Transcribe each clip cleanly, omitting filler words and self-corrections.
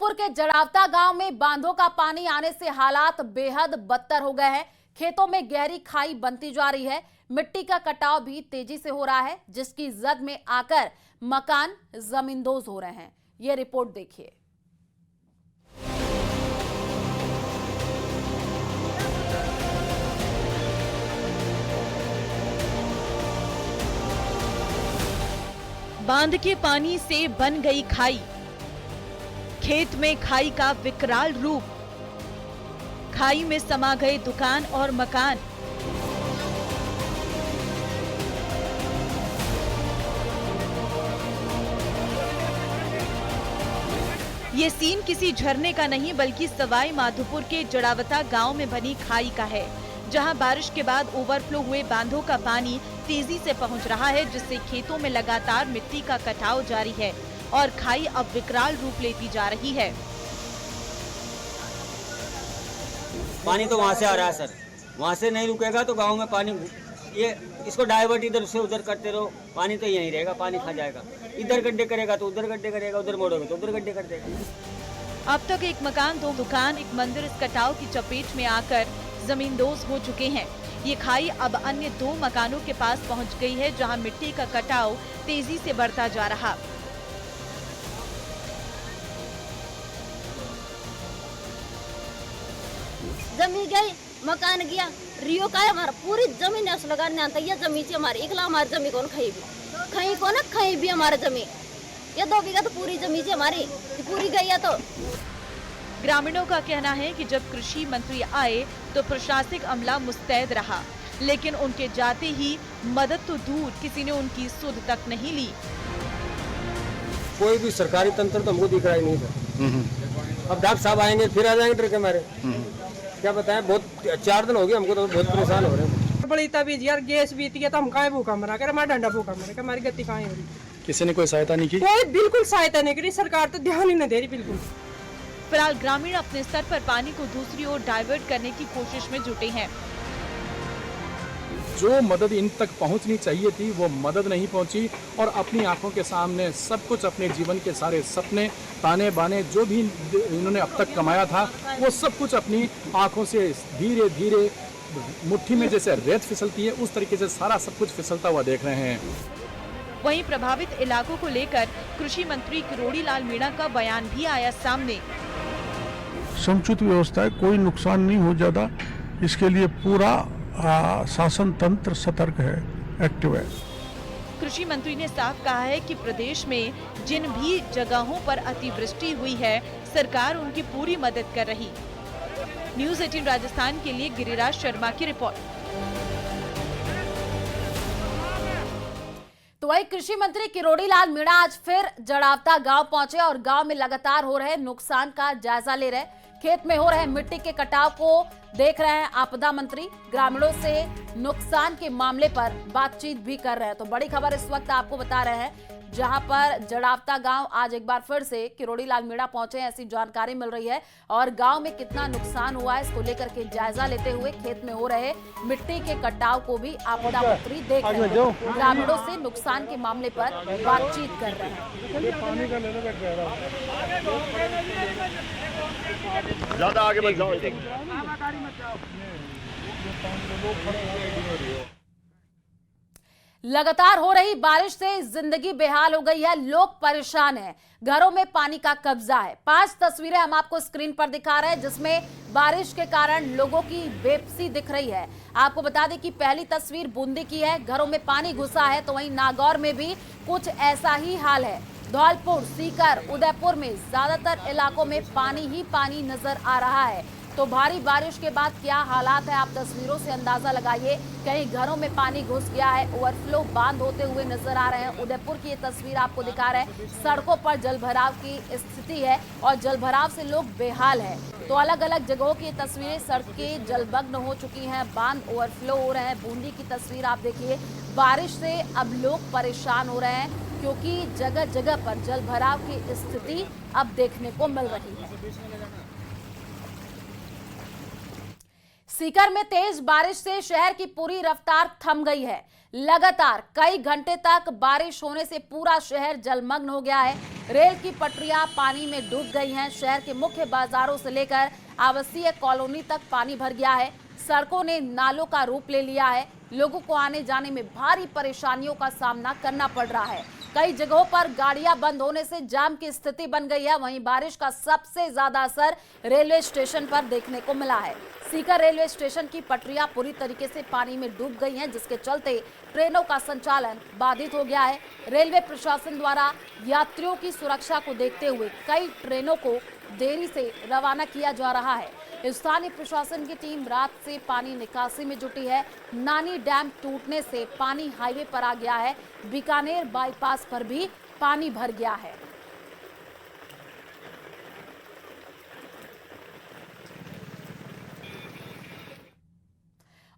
उदयपुर के जड़ावता गांव में बांधों का पानी आने से हालात बेहद बदतर हो गए हैं। खेतों में गहरी खाई बनती जा रही है। मिट्टी का कटाव भी तेजी से हो रहा है, जिसकी जद में आकर मकान जमींदोज हो रहे हैं। ये रिपोर्ट देखिए। बांध के पानी से बन गई खाई, खेत में खाई का विकराल रूप। खाई में समा गए दुकान और मकान। ये सीन किसी झरने का नहीं बल्कि सवाई माधोपुर के जड़ावता गांव में बनी खाई का है, जहां बारिश के बाद ओवरफ्लो हुए बांधों का पानी तेजी से पहुंच रहा है, जिससे खेतों में लगातार मिट्टी का कटाव जारी है और खाई अब विकराल रूप लेती जा रही है। पानी तो वहाँ से आ रहा है सर, वहाँ से नहीं रुकेगा तो गांव में पानी, ये इसको डाइवर्ट इधर से उधर करते रहो, पानी तो यहीं रहेगा, पानी खा जाएगा। इधर गड्ढे करेगा तो उधर गड्ढे करेगा, उधर मोड़ोगे तो उधर गड्ढे कर देगा। अब तक एक मकान, 2 दुकान, एक मंदिर इस कटाव की चपेट में आकर जमींदोज हो चुके हैं। ये खाई अब अन्य 2 मकानों के पास पहुंच गई है, जहां मिट्टी का कटाव तेजी से बढ़ता जा रहा। जमीन गई, मकान गया, रियो का है हमारा, पूरी जमीन ऐसा लगाने आता। ये जमीन से हमारी इकला हमारी जमीन कौन खाई भी हमारा जमीन। ये 2 बीघा तो पूरी जमीन से हमारी पूरी गई है। तो ग्रामीणों का कहना है कि जब कृषि मंत्री आए तो प्रशासनिक अमला मुस्तैद रहा, लेकिन उनके जाते ही मदद तो दूर, किसी ने उनकी सुध तक नहीं ली। कोई भी सरकारी तंत्र तो हमको दिख रहा ही नहीं था। अब डॉक्टर साहब आएंगे फिर आ जाएंगे ट्रक हमारे, क्या बताएं। बहुत 4 दिन हो गए हमको, तो बहुत परेशान हो रहे हैं। बड़ी तबीयत यार, गैस बीती है तो हम कहाँ भूखा मरा कर, हमारा डंडा भूखा मरा कर, हमारी गति कहाँ हो रही। किसी ने कोई सहायता नहीं की? कोई बिल्कुल सहायता नहीं करी, सरकार तो ध्यान ही नहीं दे रही बिल्कुल। फिलहाल ग्रामीण अपने स्तर पर पानी को दूसरी ओर डाइवर्ट करने की कोशिश में जुटे हैं। जो मदद इन तक पहुंचनी चाहिए थी वो मदद नहीं पहुंची, और अपनी आंखों के सामने सब कुछ, अपने जीवन के सारे सपने, ताने बाने, जो भी इन्होंने अब तक कमाया था, वो सब कुछ अपनी आंखों से धीरे धीरे मुट्ठी में जैसे रेत फिसलती है, उस तरीके से सारा सब कुछ फिसलता हुआ देख रहे हैं। वहीं प्रभावित इलाकों को लेकर कृषि मंत्री किरोड़ी लाल मीणा का बयान भी आया सामने। समुचित व्यवस्था है, कोई नुकसान नहीं हो जाता, इसके लिए पूरा शासन तंत्र सतर्क है, एक्टिव है। कृषि मंत्री ने साफ कहा है कि प्रदेश में जिन भी जगहों पर अतिवृष्टि हुई है, सरकार उनकी पूरी मदद कर रही। न्यूज़ 18 राजस्थान के लिए गिरिराज शर्मा की रिपोर्ट। तो वही कृषि मंत्री किरोड़ी लाल मीणा आज फिर जड़ावता गांव पहुंचे और गांव में लगातार हो रहे नुकसान का जायजा ले रहे। खेत में हो रहे मिट्टी के कटाव को देख रहे हैं आपदा मंत्री। ग्रामीणों से नुकसान के मामले पर बातचीत भी कर रहे हैं। तो बड़ी खबर इस वक्त आपको बता रहे हैं, जहां पर जड़ावता गांव आज एक बार फिर से किरोड़ी लाल मीणा पहुंचे, ऐसी जानकारी मिल रही है। और गांव में कितना नुकसान हुआ है इसको लेकर के जायजा लेते हुए खेत में हो रहे मिट्टी के कटाव को भी आपदा मंत्री देख रहे हैं। ग्रामीणों से नुकसान के मामले पर बातचीत कर रहे हैं। ज्यादा आगे मत जाओ। लगातार हो रही बारिश से जिंदगी बेहाल हो गई है, लोग परेशान हैं, घरों में पानी का कब्जा है। 5 तस्वीरें हम आपको स्क्रीन पर दिखा रहे हैं, जिसमें बारिश के कारण लोगों की बेबसी दिख रही है। आपको बता दें कि पहली तस्वीर बूंदी की है, घरों में पानी घुसा है। तो वहीं नागौर में भी कुछ ऐसा ही हाल है। धौलपुर, सीकर, उदयपुर में ज्यादातर इलाकों में पानी ही पानी नजर आ रहा है। तो भारी बारिश के बाद क्या हालात है, आप तस्वीरों से अंदाजा लगाइए। कहीं घरों में पानी घुस गया है, ओवरफ्लो बांध होते हुए नजर आ रहे हैं। उदयपुर की ये तस्वीर आपको दिखा रहे हैं, सड़कों पर जलभराव की स्थिति है और जलभराव से लोग बेहाल है। तो अलग अलग जगहों की तस्वीरें, सड़कें जलमग्न हो चुकी हैं, बांध ओवरफ्लो हो रहे हैं। बूंदी की तस्वीर आप देखिए, बारिश से अब लोग परेशान हो रहे हैं, क्योंकि जगह जगह पर जलभराव की स्थिति अब देखने को मिल रही है। सीकर में तेज बारिश से शहर की पूरी रफ्तार थम गई है। लगातार कई घंटे तक बारिश होने से पूरा शहर जलमग्न हो गया है। रेल की पटरियां पानी में डूब गई हैं। शहर के मुख्य बाजारों से लेकर आवासीय कॉलोनी तक पानी भर गया है। सड़कों ने नालों का रूप ले लिया है। लोगों को आने जाने में भारी परेशानियों का सामना करना पड़ रहा है। कई जगहों पर गाड़ियां बंद होने से जाम की स्थिति बन गई है। वहीं बारिश का सबसे ज्यादा असर रेलवे स्टेशन पर देखने को मिला है। सीकर रेलवे स्टेशन की पटरियां पूरी तरीके से पानी में डूब गई हैं, जिसके चलते ट्रेनों का संचालन बाधित हो गया है। रेलवे प्रशासन द्वारा यात्रियों की सुरक्षा को देखते हुए कई ट्रेनों को देरी से रवाना किया जा रहा है। स्थानीय प्रशासन की टीम रात से पानी निकासी में जुटी है। नानी डैम टूटने से पानी हाईवे पर आ गया है। बीकानेर बाईपास पर भी पानी भर गया है।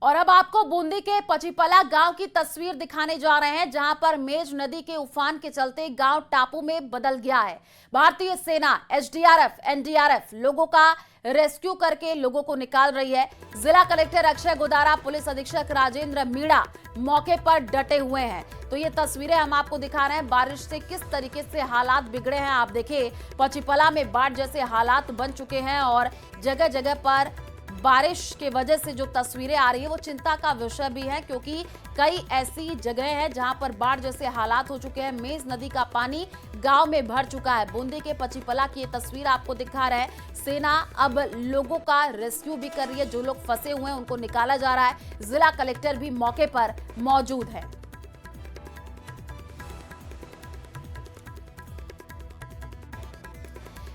और अब आपको बूंदी के पचीपला गांव की तस्वीर दिखाने जा रहे हैं, जहां पर मेज नदी के उफान के चलते गांव टापू में बदल गया है। भारतीय सेना, एसडीआरएफ, एनडीआरएफ लोगों का रेस्क्यू करके लोगों को निकाल रही है। जिला कलेक्टर अक्षय गोदारा, पुलिस अधीक्षक राजेंद्र मीणा मौके पर डटे हुए हैं। तो ये तस्वीरें हम आपको दिखा रहे हैं, बारिश से किस तरीके से हालात बिगड़े हैं। आप देखिए, पचीपला में बाढ़ जैसे हालात बन चुके हैं और जगह जगह पर बारिश के वजह से जो तस्वीरें आ रही है वो चिंता का विषय भी है, क्योंकि कई ऐसी जगह हैं जहां पर बाढ़ जैसे हालात हो चुके हैं। मेज नदी का पानी गांव में भर चुका है। बूंदी के पचीपला की ये तस्वीर आपको दिखा रहे हैं। सेना अब लोगों का रेस्क्यू भी कर रही है। जो लोग फंसे हुए हैं उनको निकाला जा रहा है। जिला कलेक्टर भी मौके पर मौजूद है।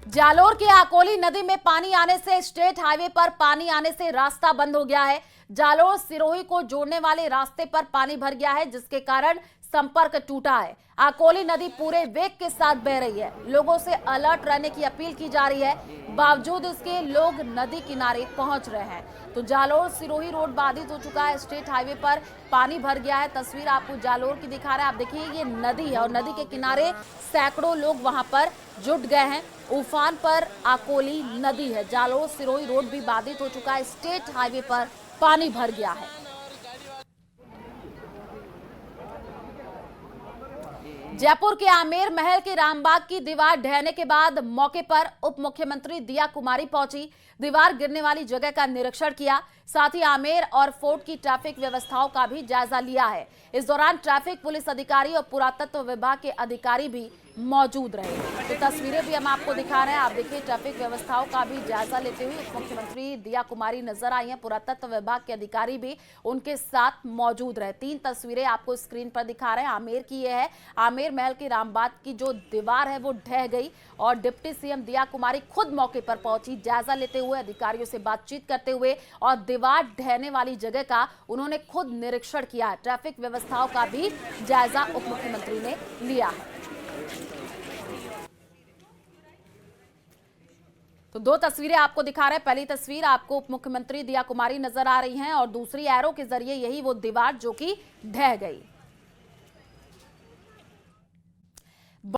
जालोर के आकोली नदी में पानी आने से स्टेट हाईवे पर पानी आने से रास्ता बंद हो गया है। जालोर सिरोही को जोड़ने वाले रास्ते पर पानी भर गया है, जिसके कारण संपर्क टूटा है। आकोली नदी पूरे वेग के साथ बह रही है। लोगों से अलर्ट रहने की अपील की जा रही है। बावजूद इसके लोग नदी किनारे पहुंच रहे हैं। तो जालोर सिरोही रोड बाधित हो चुका है। स्टेट हाईवे पर पानी भर गया है। तस्वीर आपको जालोर की दिखा रहे हैं। आप देखिए, ये नदी है और नदी के किनारे सैकड़ों लोग वहां पर जुट गए हैं। उफान पर आकोली नदी है। जालोर सिरोही रोड भी बाधित हो चुका है। स्टेट हाईवे पर पानी भर गया है। जयपुर के आमेर महल के रामबाग की दीवार ढहने के बाद मौके पर उप मुख्यमंत्री दिया कुमारी पहुंची। दीवार गिरने वाली जगह का निरीक्षण किया, साथ ही आमेर और फोर्ट की ट्रैफिक व्यवस्थाओं का भी जायजा लिया है। इस दौरान ट्रैफिक पुलिस अधिकारी और पुरातत्व विभाग के अधिकारी भी मौजूद रहे। तो तस्वीरें भी हम आपको दिखा रहे हैं। आप देखिए, ट्रैफिक व्यवस्थाओं का भी जायजा लेते हुए उप मुख्यमंत्री दिया कुमारी नजर आई हैं। पुरातत्व विभाग के अधिकारी भी उनके साथ मौजूद रहे। 3 तस्वीरें आपको स्क्रीन पर दिखा रहे हैं। आमेर की ये है। आमेर महल के रामबाग की जो दीवार है वो ढह गई और डिप्टी सीएम दिया कुमारी खुद मौके पर पहुंची। जायजा लेते हुए, अधिकारियों से बातचीत करते हुए और दीवार ढहने वाली जगह का उन्होंने खुद निरीक्षण किया। ट्रैफिक व्यवस्थाओं का भी जायजा उप मुख्यमंत्री ने लिया है। तो 2 तस्वीरें आपको दिखा रहे हैं। पहली तस्वीर आपको उप मुख्यमंत्री दिया कुमारी नजर आ रही हैं और दूसरी एरो के जरिए यही वो दीवार जो कि ढह गई।